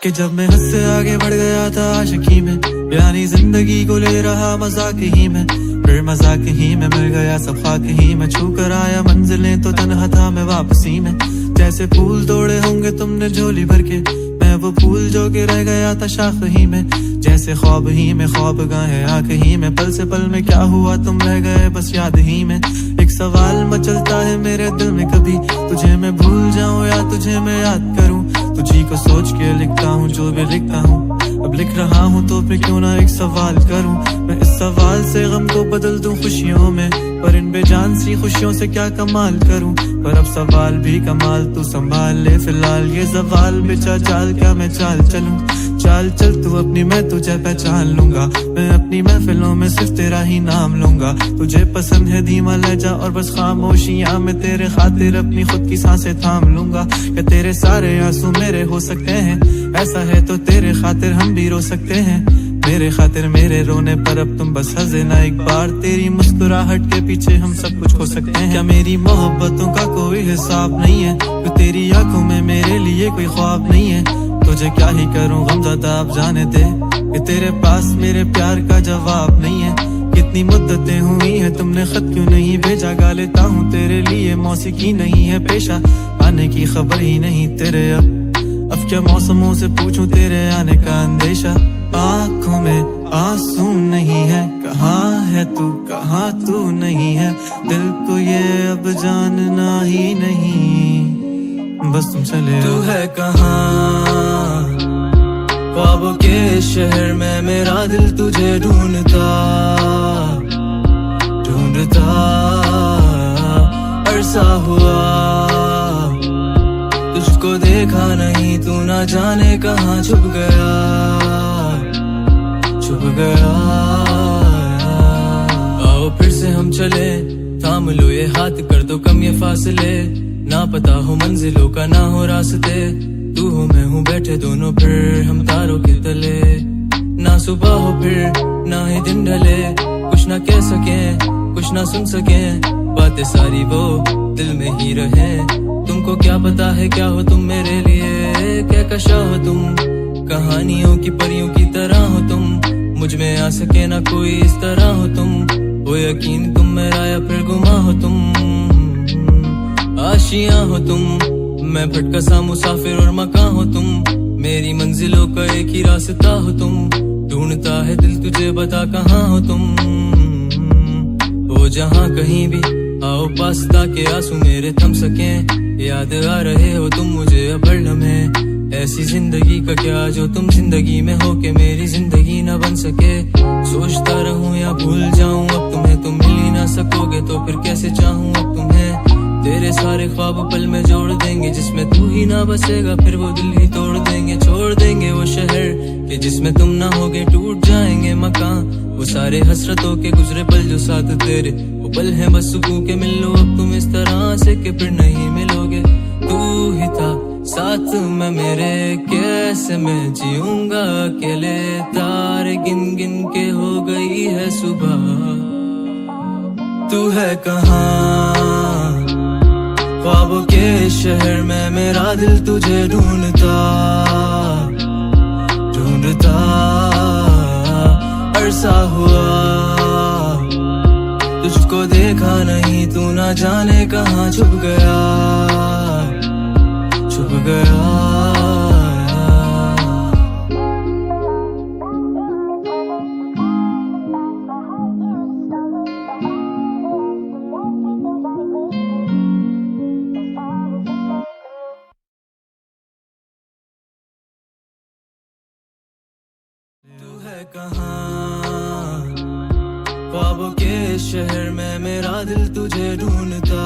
कि जब मैं हद से आगे बढ़ गया था आशिकी में, यानी जिंदगी को ले रहा मजाक ही में, फिर मजाक ही में मिल गया सब खाक ही में, छू कर आया मंजिलें तो तन्हा था मैं वापसी में। जैसे फूल तोड़े होंगे तुमने झोली भर के, मैं वो फूल जो के रह गया था शाख ही में। जैसे ख्वाब ही में ख्वाब गाहे आंख ही में, पल से पल में क्या हुआ तुम रह गए बस याद ही में। एक सवाल मचलता है मेरे दिल में, कभी तुझे मैं भूल जाऊं या तुझे मैं याद करूं। तुझी को सोच के लिखता हूँ जो भी लिखता हूँ, अब लिख रहा हूँ तो फिर क्यों ना एक सवाल करूं। मैं इस सवाल से गम को बदल दूं खुशियों में, पर इन बेजान सी खुशियों से क्या कमाल करूं। पर अब सवाल भी कमाल तू संभाल ले, फिलहाल ये सवाल बेचा चाल क्या मैं चाल चलूं। चाल चल तू अपनी, मैं तुझे पहचान लूंगा, मैं अपनी महफिलों में सिर्फ तेरा ही नाम लूंगा। तुझे पसंद है धीमा लहजा और बस खामोशियां, मैं तेरे खातिर अपनी खुद की सांसें थाम लूंगा। कि तेरे सारे आंसू मेरे हो सकते हैं, ऐसा है तो तेरे खातिर हम भी रो सकते हैं। मेरे खातिर मेरे रोने पर अब तुम बस हंसे ना एक बार, तेरी मुस्कुराहट के पीछे हम सब कुछ खो सकते हैं। क्या मेरी मोहब्बतों का कोई हिसाब नहीं है, तो तेरी आंखों में मेरे लिए कोई ख्वाब नहीं है। तुझे क्या ही करूं गमज़दा अब जाने दे, कि तेरे पास मेरे प्यार का जवाब नहीं है। कितनी मुद्दतें हुई हैं तुमने खत क्यों नहीं भेजा, गा लेता हूँ तेरे लिए मौसीकी नहीं है पेशा। आने की खबर ही नहीं तेरे अब क्या मौसमों से पूछूं तेरे आने का अंदेशा। आँखों में आंसू नहीं है, कहाँ है तू कहाँ तू नहीं है, दिल को ये अब जानना ही नहीं, बस तुम चले तू है कहाँ। ख्वाबों के शहर में मेरा दिल तुझे ढूंढता ढूंढता अरसा हुआ, तुझको देखा नहीं तू ना जाने कहाँ छुप गया छुप गया। आओ फिर से हम चले, थाम लो ये हाथ कर दो कम ये फासले, ना पता हो मंजिलों का ना हो रास्ते, तू हो मैं हूँ बैठे दोनों फिर हम तारों के तले। ना सुबह हो फिर ना ही दिन ढले, कुछ ना कह सके कुछ ना सुन सके, बातें सारी वो दिल में ही रहे। तुमको क्या पता है क्या हो तुम मेरे लिए, क्या कशा हो तुम, कहानियों की परियों की तरह हो तुम, मुझ में आ सके ना कोई इस तरह हो तुम। हो यकीन तुम मेरा या फिर गुमा हो तुम, आशियां हो तुम, मैं भटका सा मुसाफिर और मकान हो तुम, मेरी मंजिलों का एक ही रास्ता हो तुम। ढूंढता है दिल तुझे बता कहाँ हो तुम, हो जहाँ कहीं भी आओ पास ताकि आंसू मेरे थम सके। याद आ रहे हो तुम मुझे अब हर लम्हे, ऐसी जिंदगी का क्या जो तुम जिंदगी में हो के मेरी जिंदगी न बन सके। सोचता रहूं या भूल जाऊं अब तुम्हें, तुम मिल ही ना सकोगे तो फिर कैसे चाहूं अब तुम्हें। तेरे सारे ख्वाब पल में जोड़ देंगे, जिसमें तू ही ना बसेगा फिर वो दिल ही तोड़ देंगे। छोड़ देंगे वो शहर कि जिसमें तुम ना होगे, टूट जाएंगे मकान वो सारे हसरतों के गुजरे पल जो साथ तेरे, वो पल है बस सुकून के। मिल लो अब तुम इस तरह से कि फिर नहीं मिलोगे। तू ही था साथ में मेरे, कैसे मैं जीऊंगा अकेले, तारे गिन गिन के हो गई है सुबह। तू है कहाँ ख्वाबों के शहर में मेरा दिल तुझे ढूंढता ढूंढता अरसा हुआ, तुझको देखा नहीं तू ना जाने कहाँ छुप गया छुप गया। तू है कहाँ ख्वाबों के शहर में मेरा दिल तुझे ढूंढता